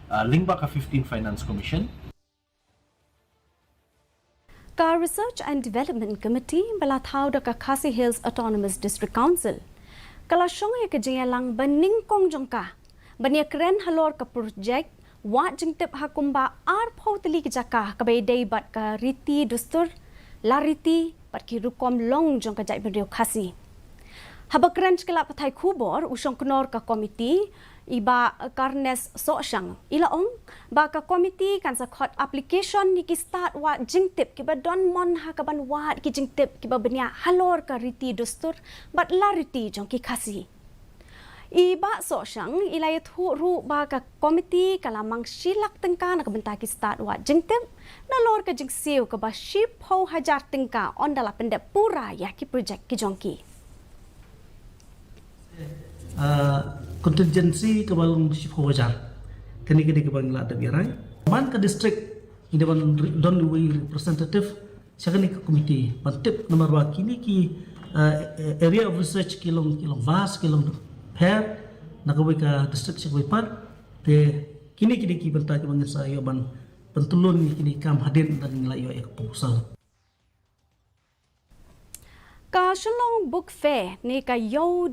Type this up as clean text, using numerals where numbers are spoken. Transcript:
lingba ka 15 Finance Commission. Ka Research and Development Committee balathau da ka KHASI Hills Autonomous District Council. Kala syong ya kejengalang bening kong jongka. Bania keren halor ka projek wat jingtip hakumba ar pauteli kejaka kabai deibat ka riti dustur lariti pat ki rukom long jong ka jaidbynriew KHASI. Haba keren kelap patai kubor usong kenor ka komiti iba karnes sosyang ilaong ba ka komiti kan sakot application ni ki start wa jingtip ki ba don mon ha ka ban wat ki jingtip ki ba benia halor ka riti dustur bat lariti jong ki KHASI. Iba sosyang ilayat ru ba ka komiti kalamang silak tengka na kabenta ki start wa jingtip na lor ka jingsiu ka ba ship ho hajar tengka on dala pendep pura ya ki projek ki jongki. Kontingensi kebalung ship wajar kini kebang la dabirai man ka district ini ban don we representative sakani ka committee pantip nomor 2 kini ki area of research kilong vast kilong pair nakawi ka district sakwi par te kini ki banta ki bang sayo ban pentulun kini kam hadin dan layo ek proposal Ka shalong book fair ni ka yo